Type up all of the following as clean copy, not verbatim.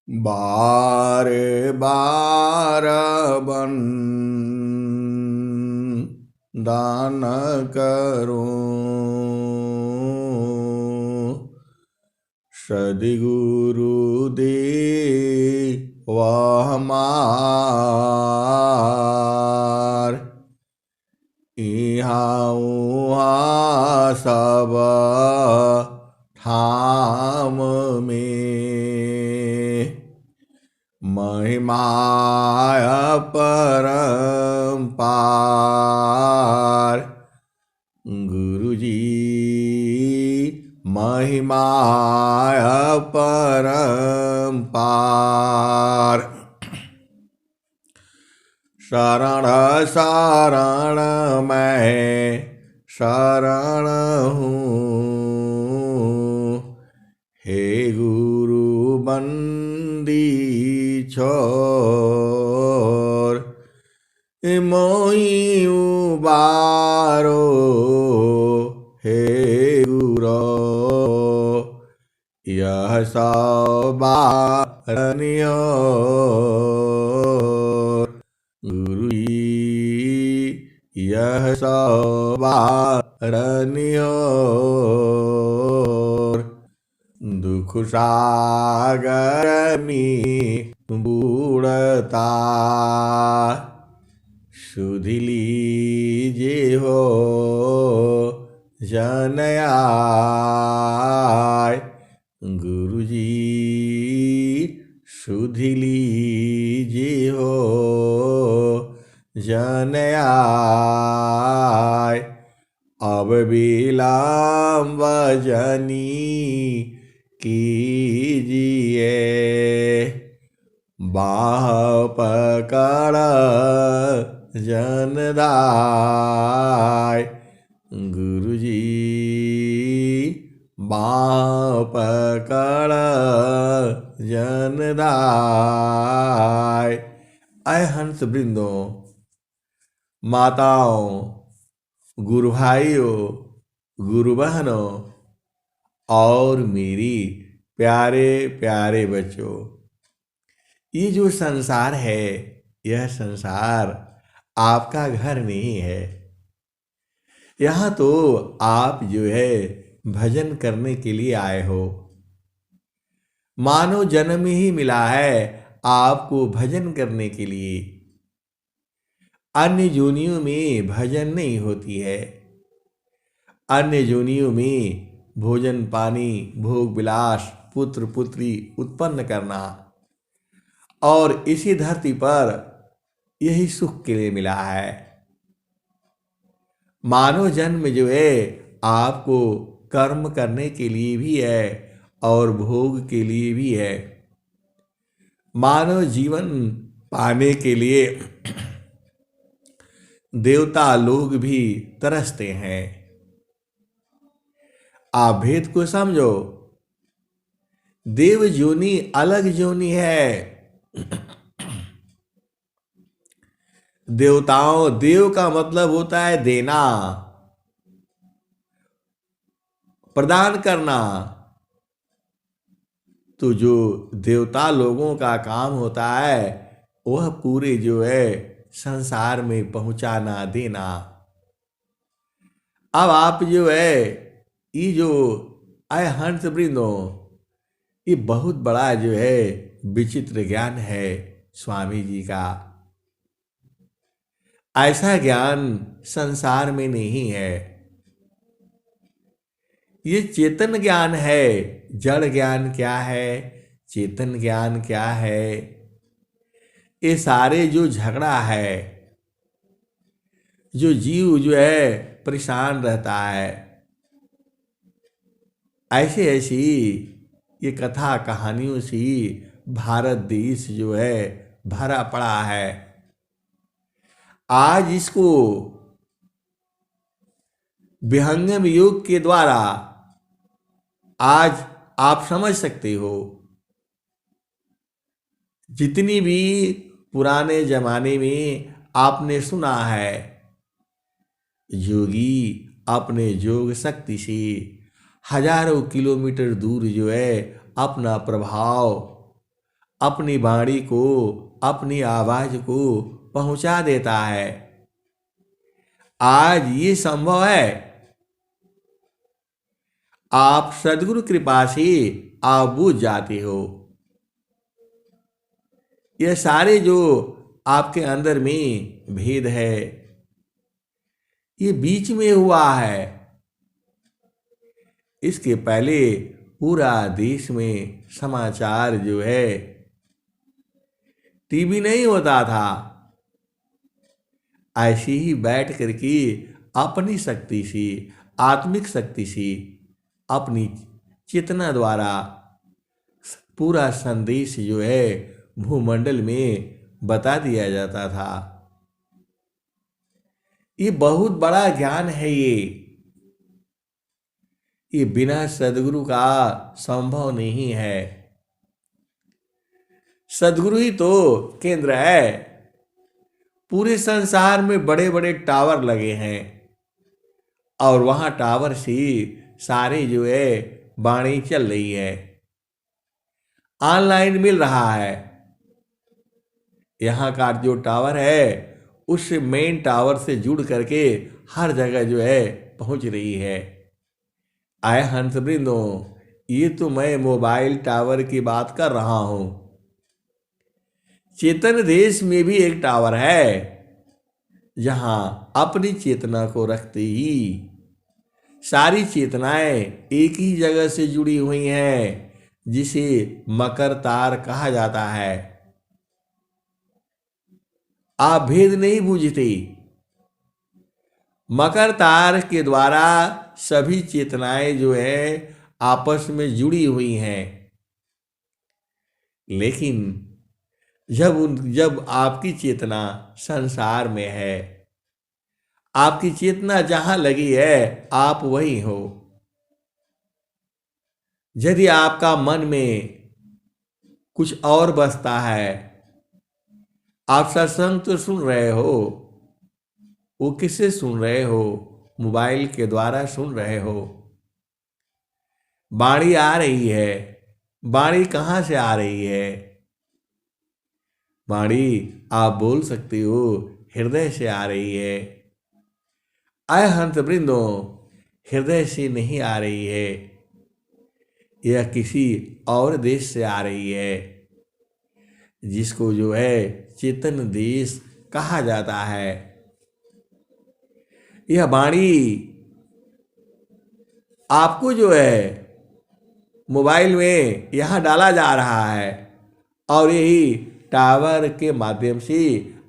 बार बार बन दान करूं सद्गुरु दे वह हमार इहाँ उहाँ सब ठाम में महिमाय परम्पार गुरुजी महिमाय परम्पार शरण शरण मैं शरण हूँ हे गुरु बंदी छोर मोहि उबारो हे गुरो यह सबारनियो गुरु यह सबारनियो दुख सागर में बूढ़ता सुध लीजे हो जनयाय गुरुजी सुध लीजे हो जनयाय अब विलम्ब जनी कीजिए बाह पकड़ जनदाय गुरुजी बाह पकड़ जनदाय। अय हंस वृंदों, माताओं, गुरु भाइयों, गुरु बहनों और मेरी प्यारे प्यारे बच्चों, ये जो संसार है यह संसार आपका घर नहीं है। यहाँ तो आप जो है भजन करने के लिए आए हो। मानव जन्म ही मिला है आपको भजन करने के लिए। अन्य योनियों में भजन नहीं होती है। अन्य योनियों में भोजन पानी भोग विलास पुत्र पुत्री उत्पन्न करना और इसी धरती पर यही सुख के लिए मिला है। मानव जन्म जो है आपको कर्म करने के लिए भी है और भोग के लिए भी है। मानव जीवन पाने के लिए देवता लोग भी तरसते हैं। आप भेद को समझो। देव जोनी अलग जोनी है। देवताओं, देव का मतलब होता है देना, प्रदान करना। तो जो देवता लोगों का काम होता है वह पूरे जो है संसार में पहुंचाना देना। अब आप जो है ये जो आय हंस वृंदों, ये बहुत बड़ा जो है विचित्र ज्ञान है स्वामी जी का। ऐसा ज्ञान संसार में नहीं है। ये चेतन ज्ञान है। जड़ ज्ञान क्या है, चेतन ज्ञान क्या है, ये सारे जो झगड़ा है, जो जीव जो है परेशान रहता है, ऐसे ऐसी ये कथा कहानियों से भारत देश जो है भरा पड़ा है। आज इसको विहंगम योग के द्वारा आज आप समझ सकते हो। जितनी भी पुराने जमाने में आपने सुना है योगी अपने योग शक्ति से हजारों किलोमीटर दूर जो है अपना प्रभाव अपनी वाणी को, अपनी आवाज को पहुंचा देता है। आज ये संभव है। आप सद्गुरु कृपा से आप बुझ जाते हो। ये सारे जो आपके अंदर में भेद है, ये बीच में हुआ है। इसके पहले पूरा देश में समाचार जो है टीवी नहीं होता था। ऐसे ही बैठ करके अपनी शक्ति से, आत्मिक शक्ति से, अपनी चेतना द्वारा पूरा संदेश जो है भूमंडल में बता दिया जाता था। ये बहुत बड़ा ज्ञान है। ये बिना सद्गुरु का संभव नहीं है। सद्गुरु ही तो केंद्र है। पूरे संसार में बड़े बड़े टावर लगे हैं और वहां टावर से सारे जो है वाणी चल रही है, ऑनलाइन मिल रहा है। यहाँ का जो टावर है उस मेन टावर से जुड़ करके हर जगह जो है पहुंच रही है। आए हंसवृंदो, ये तो मैं मोबाइल टावर की बात कर रहा हूं। चेतन देश में भी एक टावर है जहां अपनी चेतना को रखते ही सारी चेतनाएं एक ही जगह से जुड़ी हुई हैं, जिसे मकर तार कहा जाता है। आप भेद नहीं बूझते। मकर तार के द्वारा सभी चेतनाएं जो है आपस में जुड़ी हुई हैं। लेकिन जब आपकी चेतना संसार में है, आपकी चेतना जहां लगी है आप वही हो। यदि आपका मन में कुछ और बसता है, आप सत्संग तो सुन रहे हो, वो किससे सुन रहे हो? मोबाइल के द्वारा सुन रहे हो। वाणी आ रही है। वाणी कहाँ से आ रही है? वाणी आप बोल सकते हो हृदय से आ रही है। आय हंस वृंदो, हृदय से नहीं आ रही है, यह किसी और देश से आ रही है, जिसको जो है चेतन देश कहा जाता है। यह वाणी आपको जो है मोबाइल में यहाँ डाला जा रहा है और यही टावर के माध्यम से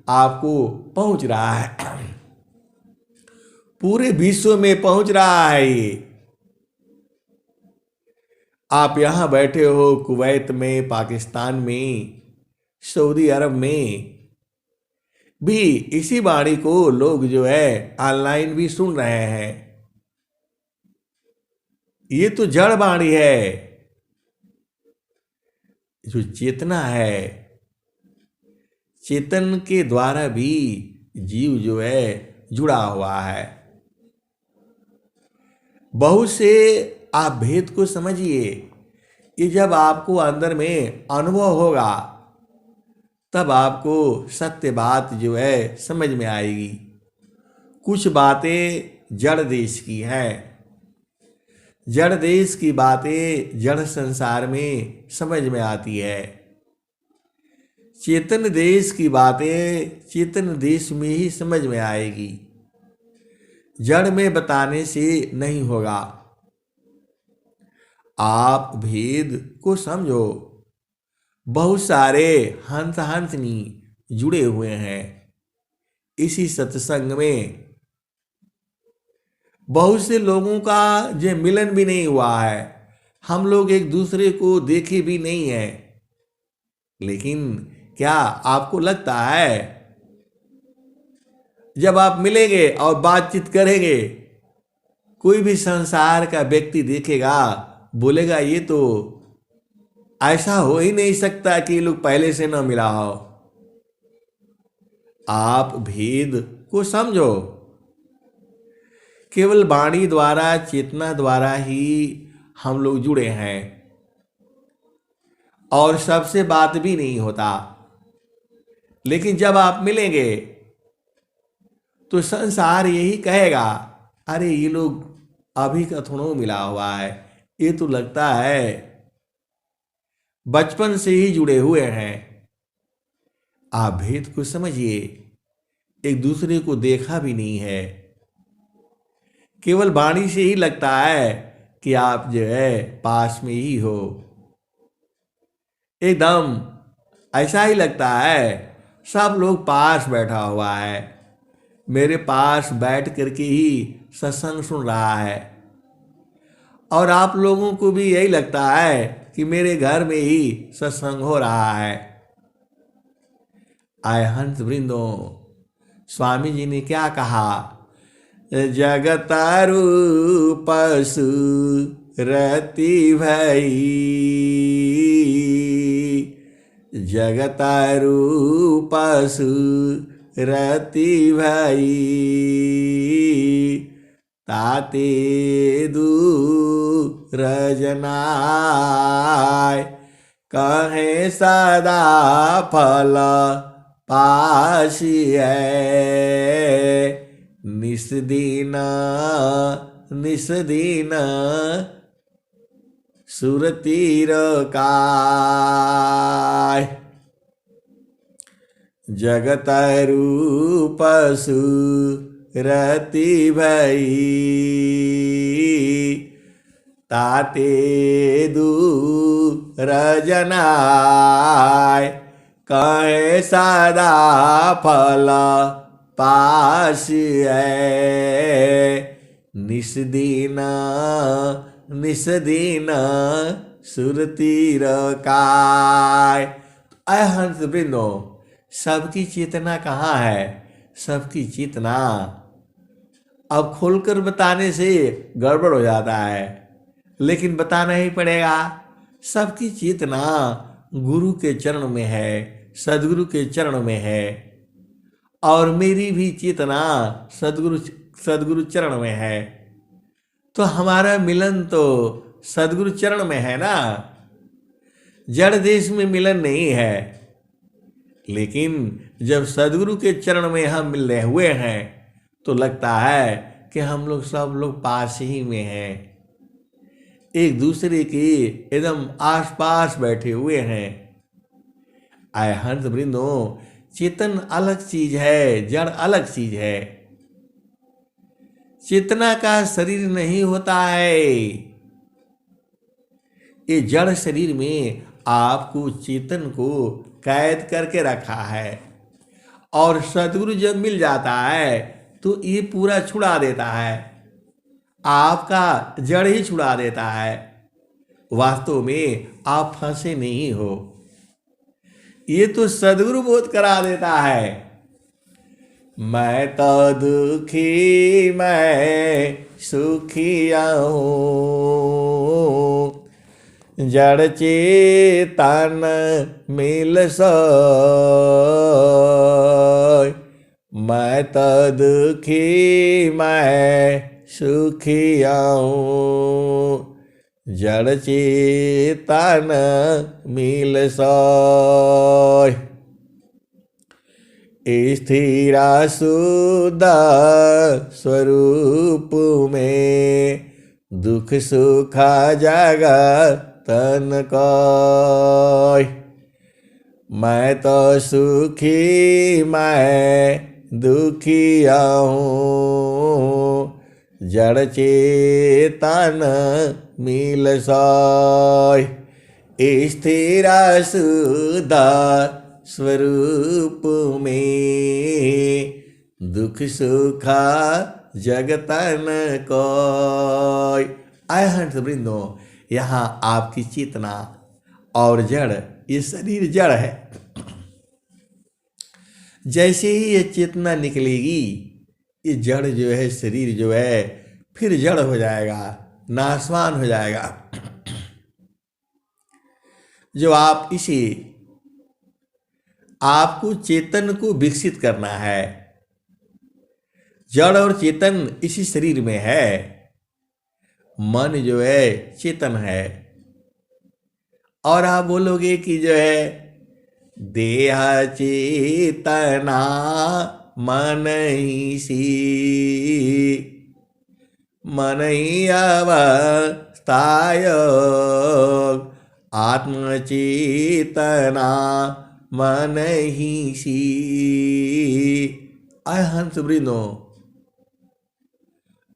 आपको पहुंच रहा है। पूरे विश्व में पहुंच रहा है ये। आप यहां बैठे हो कुवैत में, पाकिस्तान में, सऊदी अरब में भी इसी वाणी को लोग जो है ऑनलाइन भी सुन रहे हैं। ये तो जड़ वाणी है। जो चेतना है, चेतन के द्वारा भी जीव जो है जुड़ा हुआ है। बहुत से आप भेद को समझिए। ये जब आपको अंदर में अनुभव होगा तब आपको सत्य बात जो है समझ में आएगी। कुछ बातें जड़ देश की हैं। जड़ देश की बातें जड़ संसार में समझ में आती है। चेतन देश की बातें चेतन देश में ही समझ में आएगी। जड़ में बताने से नहीं होगा। आप भेद को समझो। बहुत सारे हंस हंसनी जुड़े हुए हैं इसी सत्संग में। बहुत से लोगों का जो मिलन भी नहीं हुआ है, हम लोग एक दूसरे को देखे भी नहीं है। लेकिन क्या आपको लगता है जब आप मिलेंगे और बातचीत करेंगे, कोई भी संसार का व्यक्ति देखेगा, बोलेगा ये तो ऐसा हो ही नहीं सकता कि ये लोग पहले से न मिला हो। आप भेद को समझो। केवल वाणी द्वारा, चेतना द्वारा ही हम लोग जुड़े हैं। और सबसे बात भी नहीं होता। लेकिन जब आप मिलेंगे तो संसार यही कहेगा, अरे ये लोग अभी का थोड़ा मिला हुआ है, ये तो लगता है बचपन से ही जुड़े हुए हैं। आप भेद को समझिए, एक दूसरे को देखा भी नहीं है, केवल वाणी से ही लगता है कि आप जो है पास में ही हो। एकदम ऐसा ही लगता है सब लोग पास बैठा हुआ है, मेरे पास बैठ करके ही सत्संग सुन रहा है। और आप लोगों को भी यही लगता है कि मेरे घर में ही सत्संग हो रहा है। आय हंस वृंदो, स्वामी जी ने क्या कहा, जगत रूप रति भई, जगत रूप रति भई, ताते दूर जनाय, कहे सदा फल पासी है, निस्दीन निस्दीन सुरतीर काय, जगत रूप सुरति भई, ताते दूर जनाय, कहे सदा फल पास है, निस्दीन निस्दीन सुरतीर काय। अय हंस वृंदो, सबकी चेतना कहाँ है? सबकी चेतना अब खोलकर बताने से गड़बड़ हो जाता है, लेकिन बताना ही पड़ेगा। सबकी चेतना गुरु के चरण में है, सदगुरु के चरण में है, और मेरी भी चेतना सदगुरु चरण में है। तो हमारा मिलन तो सदगुरु चरण में है ना, जड़ देश में मिलन नहीं है। लेकिन जब सदगुरु के चरण में हम मिले हुए हैं तो लगता है कि हम लोग सब लोग पास ही में हैं, एक दूसरे के एकदम आसपास बैठे हुए हैं। आय हंस वृंदो, चेतन अलग चीज है, जड़ अलग चीज है। चेतना का शरीर नहीं होता है। ये जड़ शरीर में आपको चेतन को कैद करके रखा है, और सदगुरु जब मिल जाता है तो ये पूरा छुड़ा देता है, आपका जड़ ही छुड़ा देता है। वास्तव में आप फंसे नहीं हो, ये तो सदगुरु बोध करा देता है। मैं तो दुखी मैं सुखिया हूँ, जड़ चेतन मिल सोय। मैं तो दुखी मैं सुखिया हूँ, जड़ चेतन मिल सोय। स्थिरा शुद्ध स्वरूप में दुख सुख जगतन कोय। मैं तो सुखी मैं दुखिया हूँ, जड़ चेतन मिल सोय। स्थिरा शुद्ध स्वरूप में दुख सुख जगतन कोय। आय हंस वृंदो, यहाँ आपकी चेतना और जड़, ये शरीर जड़ है। जैसे ही ये चेतना निकलेगी, ये जड़ जो है, शरीर जो है, फिर जड़ हो जाएगा, नाशवान हो जाएगा। जो आप इसे, आपको चेतन को विकसित करना है। जड़ और चेतन इसी शरीर में है। मन जो है चेतन है, और आप बोलोगे कि जो है देह चेतना मन ही सी, मन ही अवस्थाय आत्मचेतना मन ही सी। आय हंस वृंदो,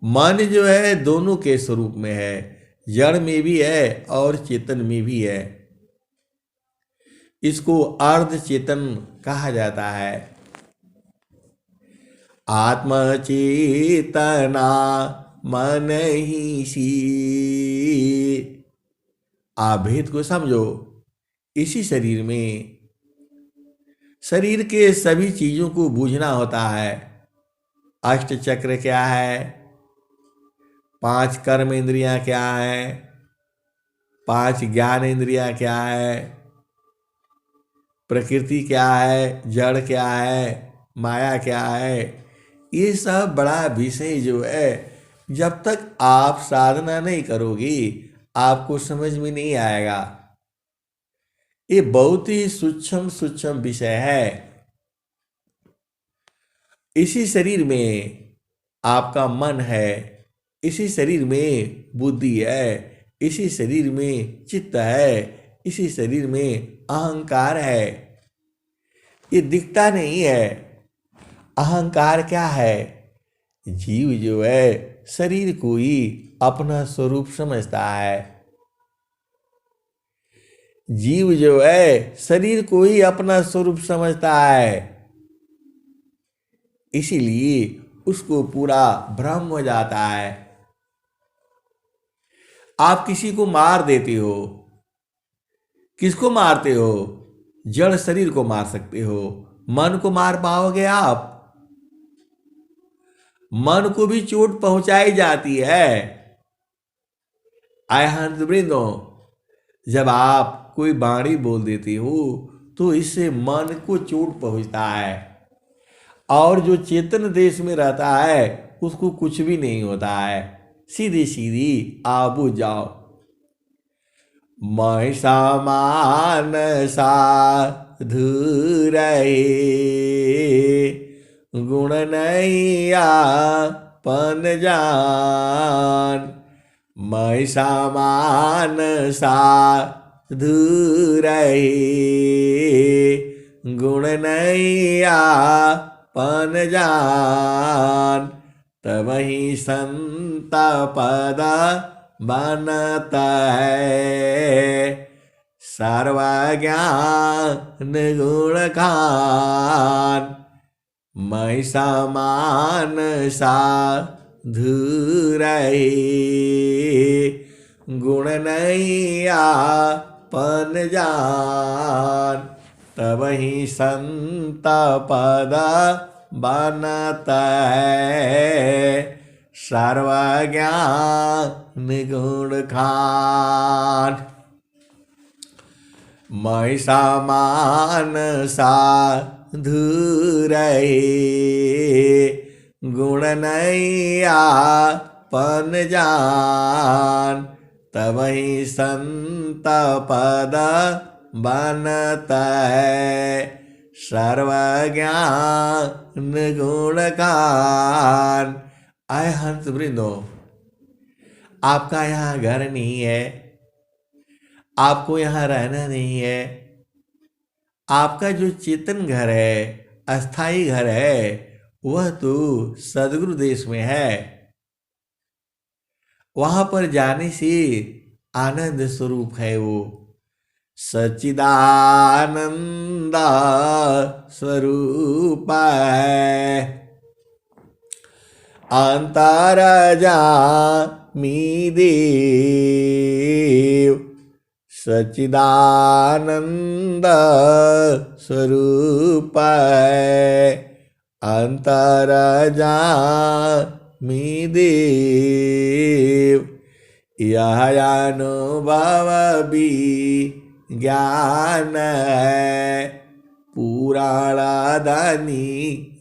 मन जो है दोनों के स्वरूप में है, जड़ में भी है और चेतन में भी है। इसको अर्ध चेतन कहा जाता है। आत्मचेतना मन ही सी। आप भेद को समझो। इसी शरीर में, शरीर के सभी चीजों को बूझना होता है। अष्ट चक्र क्या है, 5 कर्म इंद्रियां क्या है, 5 ज्ञान इंद्रियां क्या है, प्रकृति क्या है, जड़ क्या है, माया क्या है। ये सब बड़ा विषय जो है, जब तक आप साधना नहीं करोगे आपको समझ में नहीं आएगा। ये बहुत ही सूक्ष्म सूक्ष्म विषय है। इसी शरीर में आपका मन है, इसी शरीर में बुद्धि है, इसी शरीर में चित्त है, इसी शरीर में अहंकार है। ये दिखता नहीं है। अहंकार क्या है? जीव जो है शरीर को ही अपना स्वरूप समझता है। जीव जो है शरीर को ही अपना स्वरूप समझता है, इसीलिए उसको पूरा भ्रम हो जाता है। आप किसी को मार देते हो, किसको मारते हो? जड़ शरीर को मार सकते हो, मन को मार पाओगे आप? मन को भी चोट पहुंचाई जाती है। आय हंस वृंदो, जब आप कोई वाणी बोल देते हो तो इससे मन को चोट पहुंचता है, और जो चेतन देश में रहता है उसको कुछ भी नहीं होता है। सीधी सीधी आप बुझ जाओ। मैं समान साधु रहे, गुण नहीं आपन जान। मैं समान साधु रहे, गुण नहीं आपन जान। तब ही संत पद बनता है, सर्वज्ञान गुण खान। मैं समान साधु रहे, गुण नहीं आपन जान। तब ही संत पद बनता है, सर्वज्ञान गुण खान। मैं समान साधु रहे, गुण नहीं आपन जान। तब ही संत पद बनता है, सर्वज्ञान गुण खान। आय हंस वृंदो, आपका यहाँ घर नहीं है, आपको यहाँ रहना नहीं है। आपका जो चेतन घर है, अस्थाई घर है, वह तो सद्गुरु देश में है। वहां पर जाने से आनंद स्वरूप है वो, सच्चिदानंद स्वरूप है। अंतरजामी देव, सच्चिदानंद स्वरूप है। अंतरजामी देव, यह अनुभव भी ज्ञान है। पुराणादानी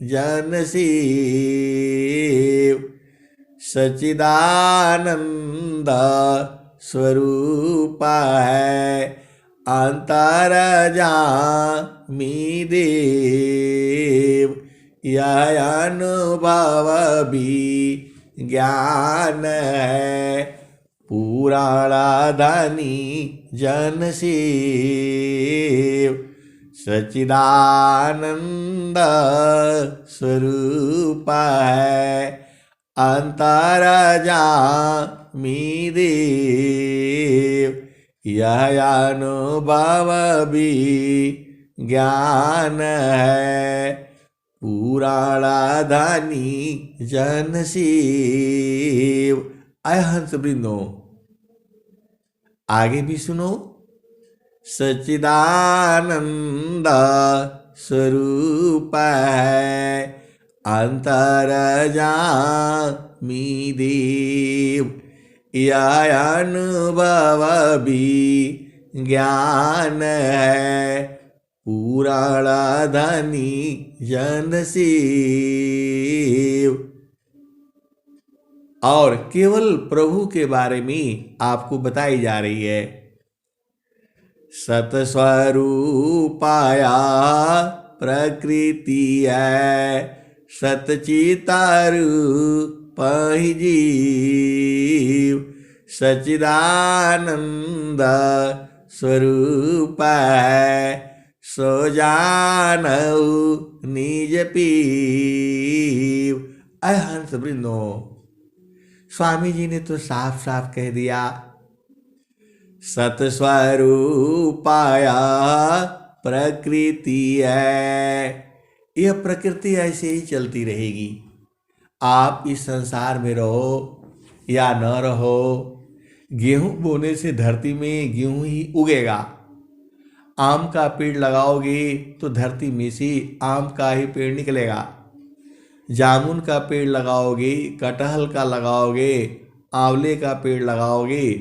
जन शिव, सच्चिदानंद स्वरूप है। अंतर्यामी देव, यह अनुभव भी ज्ञान है, पुराणाधानी जन सेव। सच्चिदानंद स्वरूप है, अंतर्यामी देव, यह अनुभव भी ज्ञान है, पुराणाधानी जन सेव। आय हंस वृंदो, आगे भी सुनो। सच्चिदानंद स्वरूप है, अंतर्यामी देव, यह अनुभव भी ज्ञान है, पुराणाधानी जन सेव। और केवल प्रभु के बारे में आपको बताई जा रही है। सतस्वरूपाया प्रकृति है, सतचितारूप ही जीव, सच्चिदानंद स्वरूप है, सो जानऊ निज पीव। अय हंस वृंदो, स्वामी जी ने तो साफ साफ कह दिया, सतस्वरूपाया प्रकृति है। यह प्रकृति ऐसे ही चलती रहेगी। आप इस संसार में रहो या न रहो, गेहूं बोने से धरती में गेहूं ही उगेगा। आम का पेड़ लगाओगे तो धरती में से आम का ही पेड़ निकलेगा। जामुन का पेड़ लगाओगे, कटहल का लगाओगे, आंवले का पेड़ लगाओगे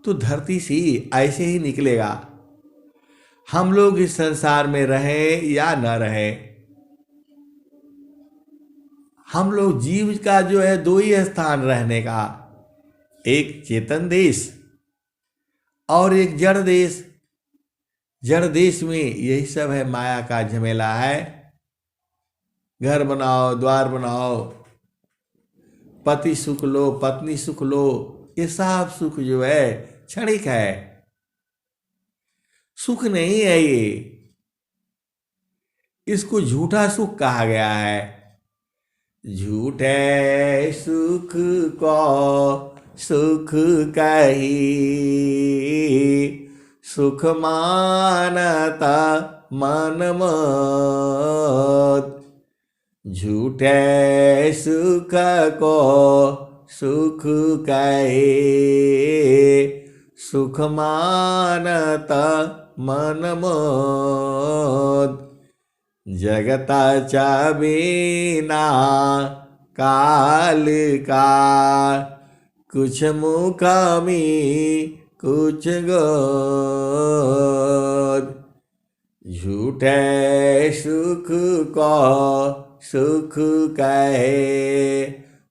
तो धरती से ऐसे ही निकलेगा। हम लोग इस संसार में रहें या न रहें, हम लोग जीव का जो है दो ही स्थान रहने का, एक चेतन देश और एक जड़ देश। जड़ देश में यही सब है, माया का झमेला है। घर बनाओ, द्वार बनाओ, पति सुख लो, पत्नी सुख लो, ये सब सुख जो है क्षणिक है, सुख नहीं है ये। इसको झूठा सुख कहा गया है। झूठे सुख को सुख कही, सुख मानता मन मत। झूठे सुख को सुख कहे, सुख मानता मन मत। जगताच्या बिना काल का, कुछ मुकामी कुछ गद। झूठे सुख को सुख कहे,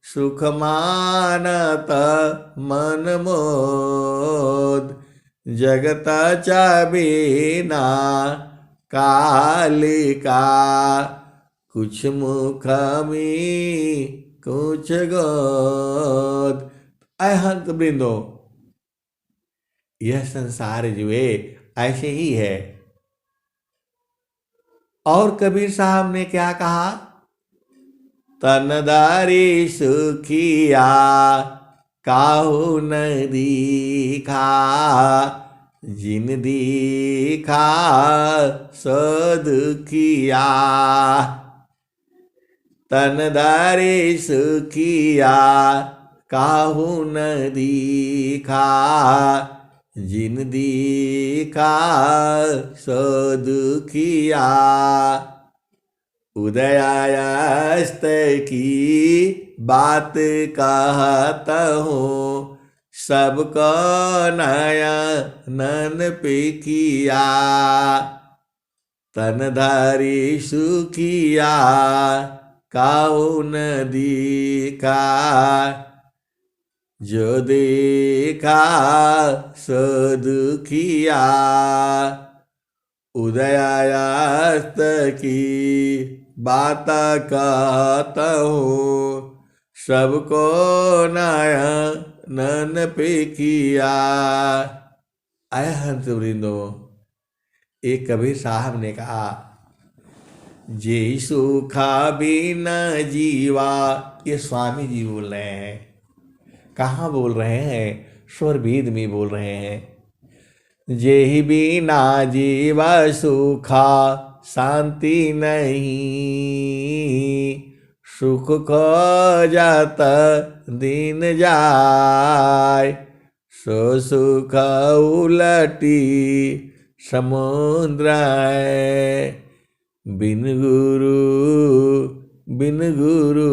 सुख मानत मन मोद। जगताच्या बिना काल का, कुछ मुखामी कुछ गोद। अहंत वृंदो, यह संसार जो है ऐसे ही है। और कबीर साहब ने क्या कहा? तनदारी सुखिया काहू न दीखा, जिन दीखा सो दुखिया। तनदारी सुखिया काहू न दीखा, जिन दीखा सो दुखिया। उदयास्त की बात कहता हूँ, सबको नयन पेखिया। तनधारी सुखिया काहू न दीखा, जो देखा सो दुखिया, उदयास्त की बात कहता हूँ, सबको नयन पे किया। आय हंस वृंदो, एक कबीर साहब ने कहा, जे सुखा बिन जीवा। ये स्वामी जी बोल रहे हैं। कहाँ बोल रहे हैं? स्वर वेद में बोल रहे हैं। जेहि बिना जीवा सुखा, शांति नहीं, सुख खो जात दिन जाय, सो सुख उलटी समुद्र है। बिन गुरु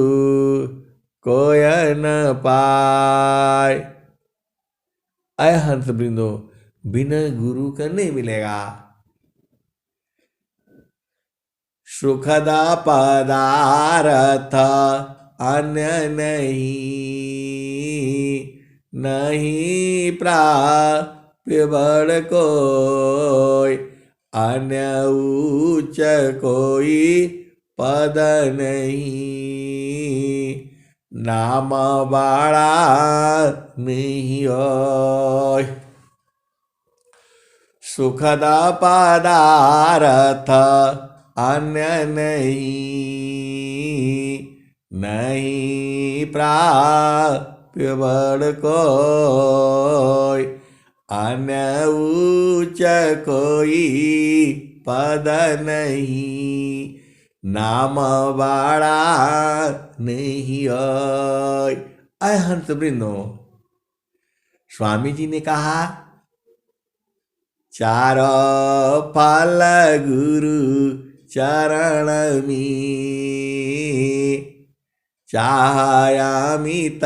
कोय न पाए। अय हंस वृंदो, बिना गुरु का नहीं मिलेगा। सुखदा पदार्थ अन्य नहीं, नहीं प्राप्य बड़ कोई, अन्य उच्च कोई पद नहीं, नाम बड़ा नहीं होय। सुखदा पदार्थ अन्य नहीं, नहीं प्राप्य बड़ कोई, अन्य उच्च कोई पद नहीं, नाम बड़ा नहीं होय। अय हंस वृंदो, स्वामी जी ने कहा, चार फल गुरु चरण में, चाहयामित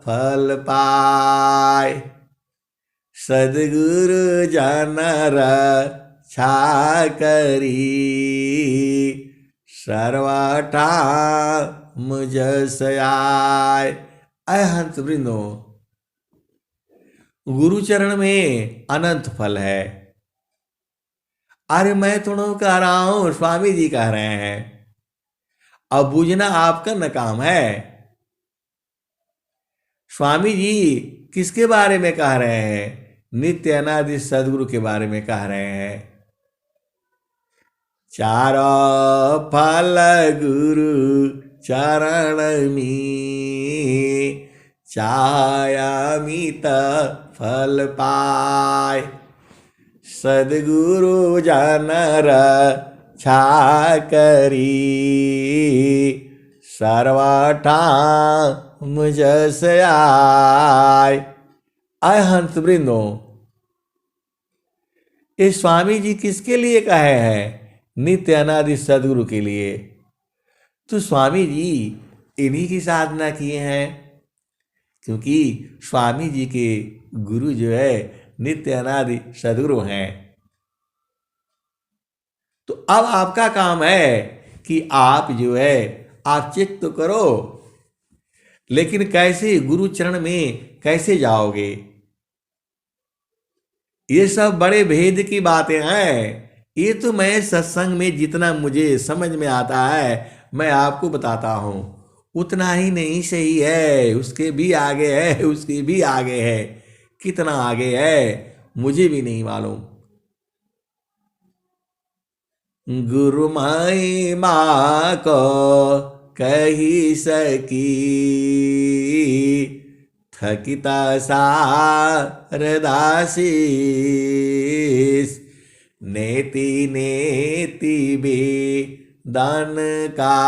फल पाय, सद्गुरु जनर छा करी, सर्वठा मुझ सयाय। अय हंस वृंदो, गुरुचरण में अनंत फल है। अरे मैं थोड़ा कह रहा हूं, स्वामी जी कह रहे हैं। अब बूझना आपका न काम है। स्वामी जी किसके बारे में कह रहे हैं? नित्य अनादि सदगुरु के बारे में कह रहे हैं। चार फल गुरु चरण में, चाहयामित फल पाय, सद्गुरु जनर छा करी, सर्वठा मुझ सयाय। अय हंस वृंदो, ये स्वामी जी किसके लिए कहे हैं? नित्य अनादि सदगुरु के लिए। तो स्वामी जी इन्हीं की साधना किए हैं, क्योंकि स्वामी जी के गुरु जो है नित्य अनादि सदगुरु हैं। तो अब आपका काम है कि आप जो है आप चेक तो करो, लेकिन कैसे गुरु चरण में कैसे जाओगे? ये सब बड़े भेद की बातें हैं। ये तो मैं सत्संग में जितना मुझे समझ में आता है मैं आपको बताता हूं, उतना ही नहीं सही है, उसके भी आगे है, उसके भी आगे है। कितना आगे है मुझे भी नहीं मालूम। गुरु महिमा को कही सकी, थकिता सारदासीस, नेति नेति बे दान का,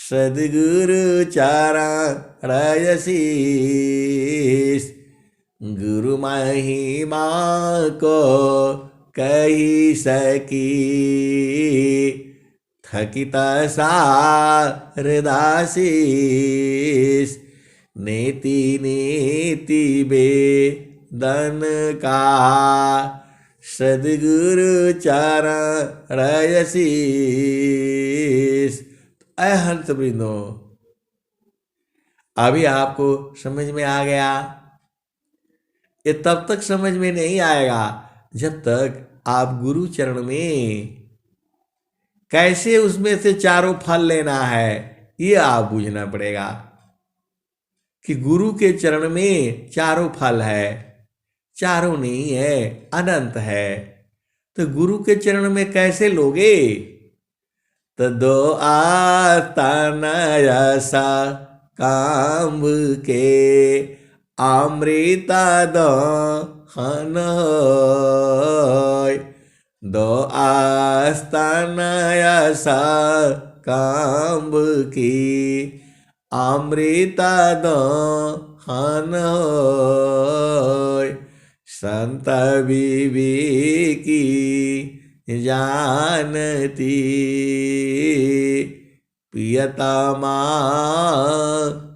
सद्गुरु चरण रयसीस। गुरु महिमा को कही सकी, थकिता सारदासीस, नेति नेति बेदन का, सद्गुरु चरण रयसीस। अय हंस वृंदो, अभी आपको समझ में आ गया? ये तब तक समझ में नहीं आएगा जब तक आप गुरु चरण में कैसे उसमें से चारों फल लेना है ये आप बूझना पड़ेगा कि गुरु के चरण में चारों फल है। चारों नहीं है, अनंत है। तो गुरु के चरण में कैसे लोगे? तो दो आस्थाना ऐसा काम्ब के अमृता दो हन दो आस्थाना ऐसा काम्ब की अमृता दो हन संत विवेकी जानती प्रियतमा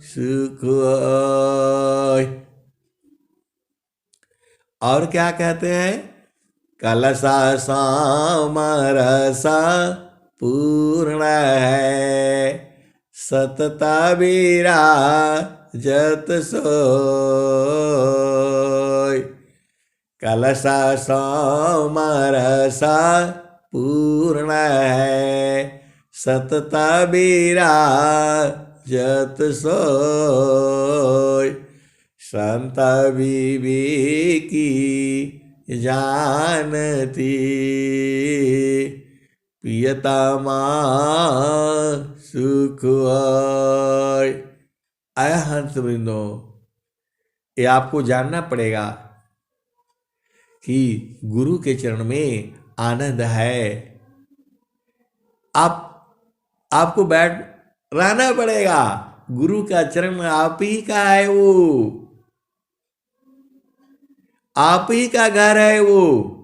सुख। और क्या कहते हैं? कलसा सामरसा पूर्ण है सतता बीरा जत सोय। कलसा सामरसा पूर्ण है सतता बीरा जत सोय। संत विवेकी जानती प्रियतमा सुख। आया हंस वृंदो, ये आपको जानना पड़ेगा कि गुरु के चरण में आनंद है। आपको बैठ रहना पड़ेगा। गुरु का चरण आप ही का है, वो आप ही का घर है। वो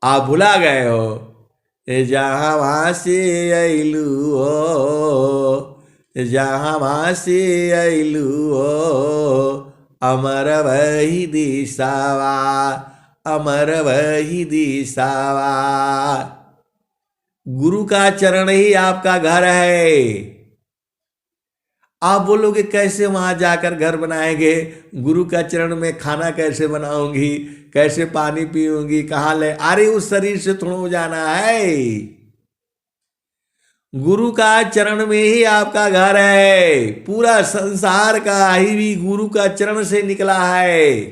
आप भुला गए हो। जहाँ वहाँ से अइलू हो, जहाँ वहाँ से अइलू हो, अमर वही दिशावा, अमर वही दिशावा। गुरु का चरण ही आपका घर है। आप बोलोगे कैसे वहां जाकर घर बनाएंगे? गुरु का चरण में खाना कैसे बनाऊंगी, कैसे पानी पीऊंगी, कहाँ ले? अरे उस शरीर से थोड़ा जाना है। गुरु का चरण में ही आपका घर है। पूरा संसार का ही भी गुरु का चरण से निकला है।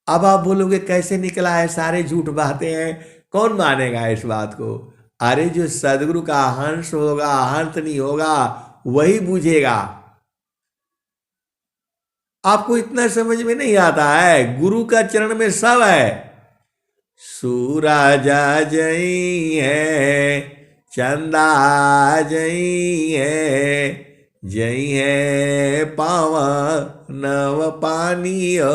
अब आप बोलोगे कैसे निकला है? सारे झूठ बातें हैं, कौन मानेगा इस बात को? अरे जो सदगुरु का हंस होगा, हंस नहीं होगा, वही बूझेगा। आपको इतना समझ में नहीं आता है? गुरु का चरण में सब है। सूरजा जई है, चंदा जई है, जई है पावन नव पानियो।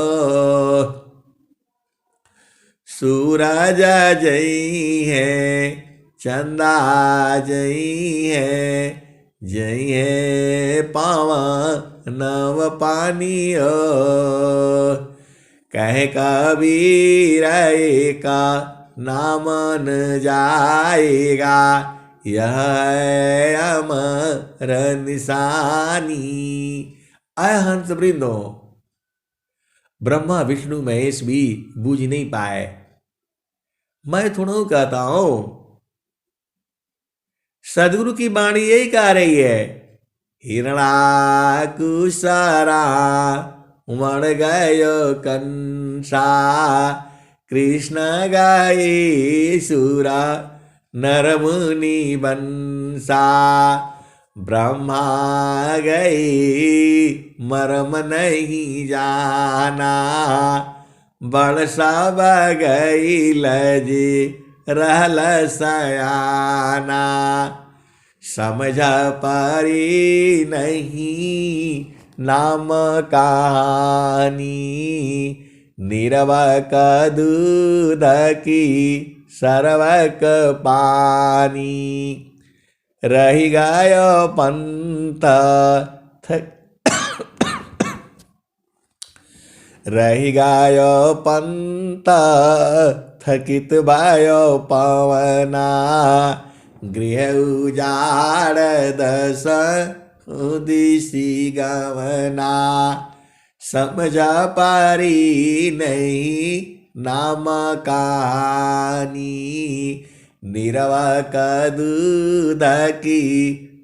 सूरज जई है, चंदा जई है, जई है पावन नव पानियो। कह कबीर का नाम न जाएगा, यह है अमर निशानी। आय हंस वृंदो, ब्रह्मा विष्णु महेश भी बूझ नहीं पाए। मैं थोड़ा कहता हूं, सदगुरु की वाणी यही कह रही है। हिरणाकुशरा उमड़ गयो कंसा, कृष्ण गए सुरा नर मुनि बंसा। ब्रह्मा गई मर्म नहीं जाना, बड़ सब गई लजी रहल सयाना। समझ पारी नहीं नाम कहानी, निरवक दूध की सरवक पानी। रही गयो पंथ रही गयो पंथ, थकित भयो पवना। गृह उजाड़ दस दिशि गमना, समझ पारी नहीं नाम कहानी, निरवक दूध की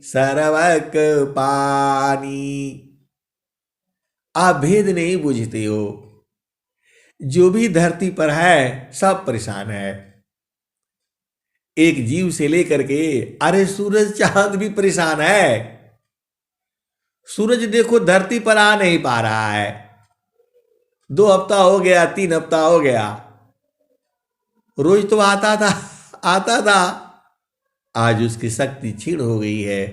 सरवक पानी। आप भेद नहीं बुझते हो। जो भी धरती पर है सब परेशान है। एक जीव से लेकर के अरे सूरज चांद भी परेशान है। सूरज देखो धरती पर आ नहीं पा रहा है। 2 हफ्ता हो गया, 3 हफ्ता हो गया। रोज तो आता था। आज उसकी शक्ति क्षीण हो गई है।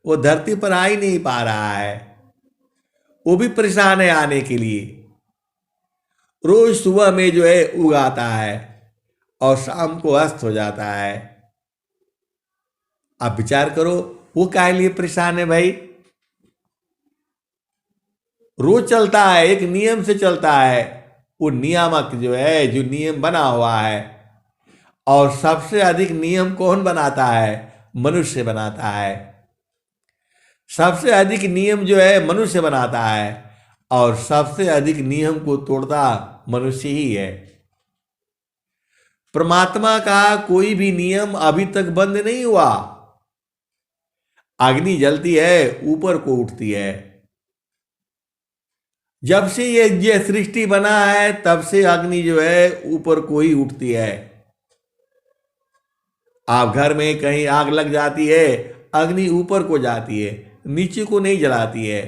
वो धरती पर आ ही नहीं पा रहा है। वो भी परेशान है आने के लिए। रोज सुबह में जो है उगाता है और शाम को अस्त हो जाता है। आप विचार करो वो काहे लिए परेशान है भाई। रोज चलता है, एक नियम से चलता है। वो नियामक जो है, जो नियम बना हुआ है, और सबसे अधिक नियम कौन बनाता है? मनुष्य बनाता है। सबसे अधिक नियम जो है मनुष्य बनाता है, और सबसे अधिक नियम को तोड़ता मनुष्य ही है। परमात्मा का कोई भी नियम अभी तक बंद नहीं हुआ। अग्नि जलती है, ऊपर को उठती है। जब से ये सृष्टि बना है तब से अग्नि जो है ऊपर को ही उठती है। आप घर में कहीं आग लग जाती है, अग्नि ऊपर को जाती है, नीचे को नहीं जलाती है।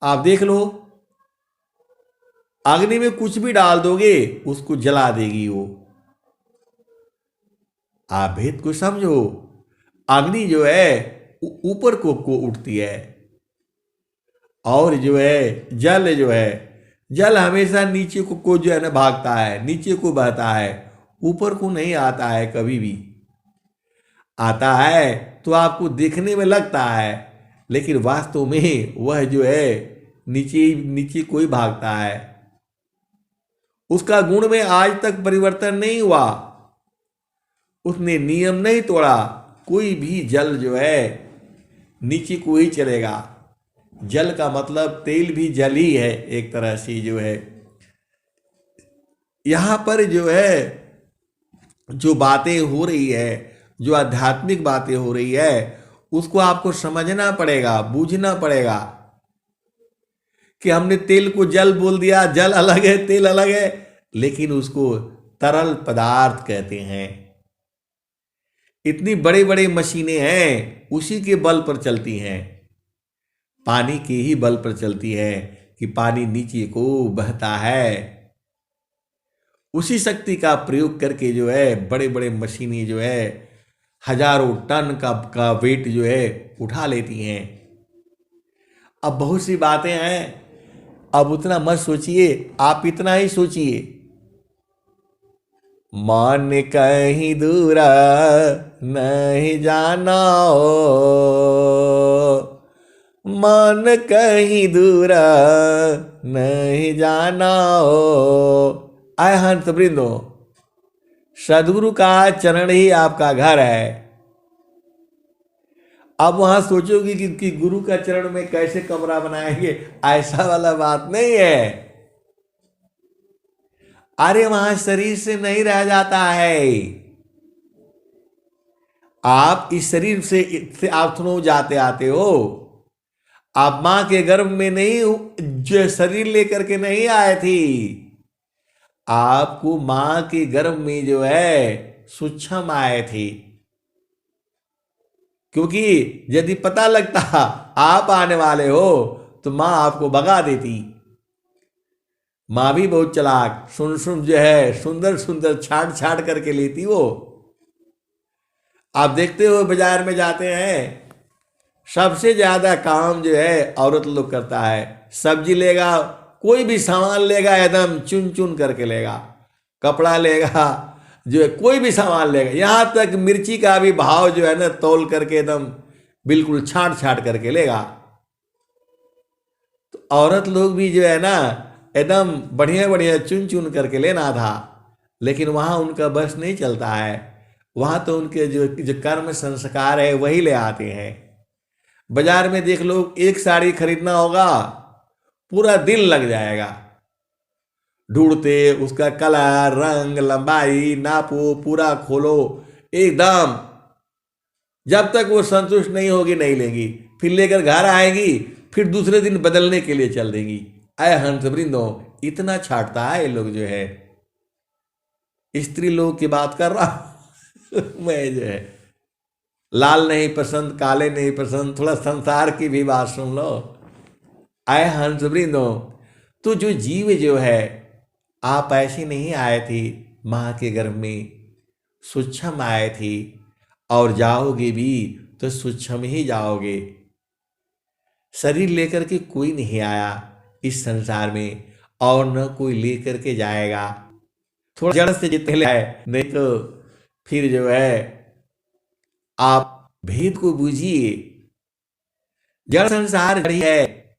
आप देख लो, अग्नि में कुछ भी डाल दोगे उसको जला देगी वो। आप भेद को समझो। अग्नि जो है ऊपर को उठती है, और जो है जल हमेशा नीचे को जो है ना भागता है, नीचे को बहता है, ऊपर को नहीं आता है। कभी भी आता है तो आपको देखने में लगता है, लेकिन वास्तव में वह जो है नीचे नीचे को ही भागता है। उसका गुण में आज तक परिवर्तन नहीं हुआ। उसने नियम नहीं तोड़ा। कोई भी जल जो है नीचे को ही चलेगा। जल का मतलब तेल भी जल ही है एक तरह से जो है। यहां पर जो है जो बातें हो रही है, जो आध्यात्मिक बातें हो रही है, उसको आपको समझना पड़ेगा, बूझना पड़ेगा। कि हमने तेल को जल बोल दिया, जल अलग है तेल अलग है, लेकिन उसको तरल पदार्थ कहते हैं। इतनी बड़े बड़े मशीनें हैं, उसी के बल पर चलती हैं। पानी के ही बल पर चलती है कि पानी नीचे को बहता है। उसी शक्ति का प्रयोग करके जो है बड़े बड़े मशीनें जो है हजारों टन का वेट जो है उठा लेती हैं। अब बहुत सी बातें हैं, अब उतना मत सोचिए, आप इतना ही सोचिए। मान कहीं दूर नहीं जाना हो, मान कहीं दूर नहीं जाना हो। आए हंस वृंदो, सदगुरु का चरण ही आपका घर है। अब वहां सोचोगे कि गुरु का चरण में कैसे कमरा बनाएंगे, ऐसा वाला बात नहीं है। अरे वहां शरीर से नहीं रह जाता है। आप इस शरीर से आप सुनो जाते आते हो। आप मां के गर्भ में नहीं जो शरीर लेकर के नहीं आए थी। आपको मां के गर्भ में जो है सूक्ष्म आए थे। क्योंकि यदि पता लगता आप आने वाले हो तो मां आपको भगा देती। मां भी बहुत चालाक, सुन जो है सुंदर सुंदर छाट छाट करके लेती वो। आप देखते हो बाजार में जाते हैं, सबसे ज्यादा काम जो है औरत लोग करता है। सब्जी लेगा, कोई भी सामान लेगा, एकदम चुन चुन करके लेगा। कपड़ा लेगा, जो है कोई भी सामान लेगा, यहां तक मिर्ची का भी भाव जो है ना तौल करके एकदम बिल्कुल छाट छाट करके लेगा। तो औरत लोग भी जो है ना एकदम बढ़िया बढ़िया चुन चुन करके लेना था, लेकिन वहां उनका बस नहीं चलता है। वहां तो उनके जो जो कर्म संस्कार है वही ले आते हैं। बाजार में देख लो, एक साड़ी खरीदना होगा, पूरा दिन लग जाएगा ढूंढते, उसका कलर, रंग, लंबाई नापो, पूरा खोलो एकदम। जब तक वो संतुष्ट नहीं होगी नहीं लेंगी, फिर लेकर घर आएगी, फिर दूसरे दिन बदलने के लिए चल देंगी। अय हंस वृंदो, इतना छाटता है ये लोग जो है। स्त्री लोग की बात कर रहा हूं मैं जो है। लाल नहीं पसंद, काले नहीं पसंद, थोड़ा संसार की भी बात सुन लो। अय हंस वृंदो, तो जो जीव जो है, आप ऐसे नहीं आए थे मां के गर्भ में, सूक्ष्म आए थे, और जाओगे भी तो सूक्ष्म ही जाओगे। शरीर लेकर के कोई नहीं आया इस संसार में, और न कोई लेकर के जाएगा। थोड़ा जड़ से जितने ले आए, नहीं तो फिर जो है आप भेद को बूझिए। जड़ संसार जड़ ही है,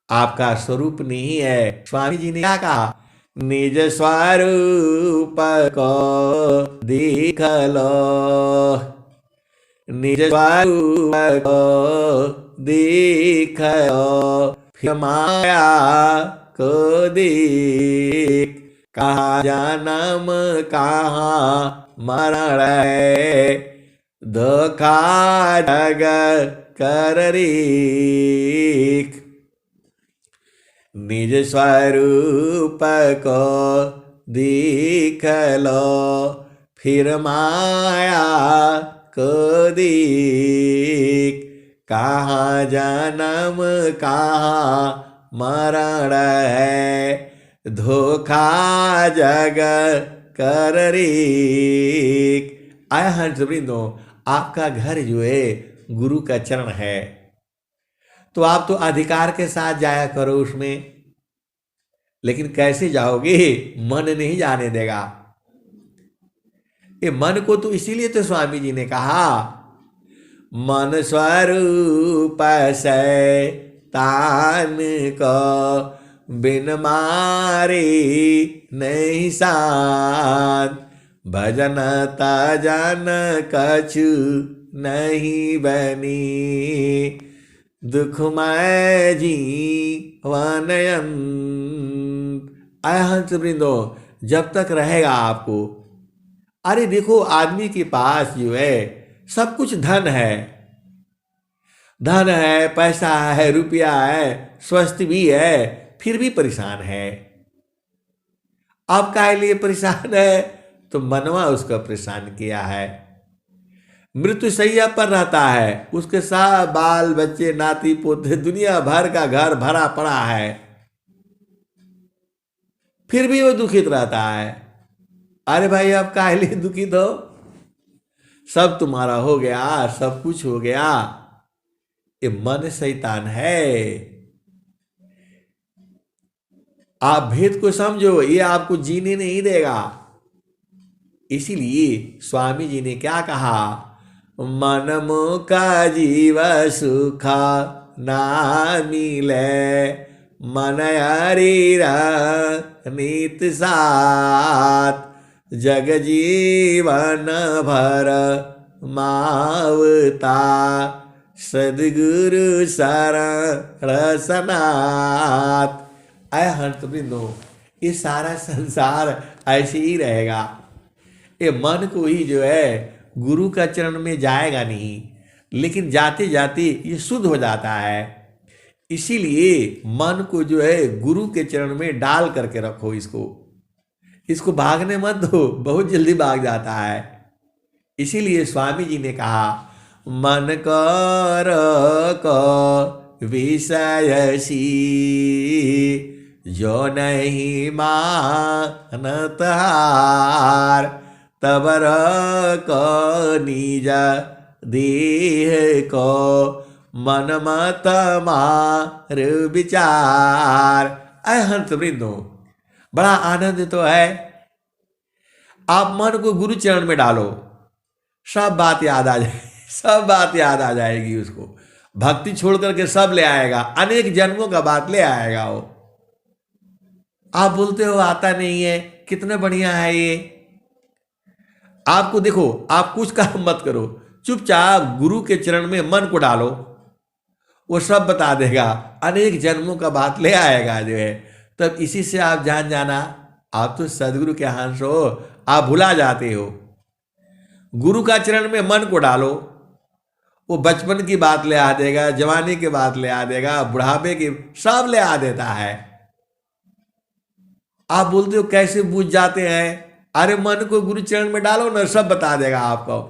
आपका स्वरूप नहीं है। स्वामी जी ने क्या कहा, निज स्वरूप को देख लो, निज स्वरूप को देख लो, फिर माया को देख। कहाँ जन्म कहाँ मरण है, धोखा जग कर रीख। निज स्वरूप को देख लो, फिर माया को देख। कहाँ जन्म कहाँ मरण है, धोखा जग कर रीख। आय हंस वृंदो, आपका घर जो है गुरु का चरण है, तो आप तो अधिकार के साथ जाया करो उसमें। लेकिन कैसे जाओगे, मन नहीं जाने देगा। ये मन को तो इसीलिए तो स्वामी जी ने कहा, मन स्वरूप शैतान को बिन मारे नहीं शांत। भजन तजन कछु नहीं बनी, दुखमय जीवन अंत। आय हंस वृंदो, जब तक रहेगा आपको, अरे देखो आदमी के पास जो है सब कुछ धन है, धन है, पैसा है, रुपया है, स्वस्थ भी है, फिर भी परेशान है। अब काहे लिए परेशान है, तो मनवा उसका परेशान किया है। मृत्यु शैया पर रहता है, उसके साथ बाल बच्चे नाती पोते दुनिया भर का घर भरा पड़ा है, फिर भी वो दुखित रहता है। अरे भाई अब काहे लिए दुखित हो, सब तुम्हारा हो गया, सब कुछ हो गया। ये मन शैतान है। आप भेद को समझो, ये आपको जीने नहीं देगा। इसीलिए स्वामी जी ने क्या कहा, मन मुका जीव सुखा ना मिले, मन हरीरा नित साथ। जग जीवन भर मावता, सदगुरु शरण सनाथ। आय हंस वृंदो, ये सारा संसार ऐसे ही रहेगा। ये मन को ही जो है गुरु का चरण में जाएगा नहीं, लेकिन जाते जाते ये शुद्ध हो जाता है। इसीलिए मन को जो है गुरु के चरण में डाल करके रखो। इसको भागने मत दो, बहुत जल्दी भाग जाता है। इसीलिए स्वामी जी ने कहा, मन कर को विषयसी, जो नहीं मानत हार। तबर को निज देह को, मन मत मार विचार। अय हंस वृंदो, बड़ा आनंद तो है। आप मन को गुरु चरण में डालो, सब बात याद आ जाए, सब बात याद आ जाएगी उसको। भक्ति छोड़ करके सब ले आएगा, अनेक जन्मों का बात ले आएगा वो। आप बोलते हो आता नहीं है, कितना बढ़िया है ये। आपको देखो, आप कुछ काम मत करो, चुपचाप गुरु के चरण में मन को डालो, वो सब बता देगा, अनेक जन्मों का बात ले आएगा जो है। तब इसी से आप जान जाना, आप तो सदगुरु के अंश हो, आप भुला जाते हो। गुरु का चरण में मन को डालो, वो बचपन की बात ले आ देगा, जवानी की बात ले आ देगा, बुढ़ापे की, सब ले आ देता है। आप बोलते हो कैसे बूझ जाते हैं? अरे मन को गुरु चरण में डालो ना, सब बता देगा आपको,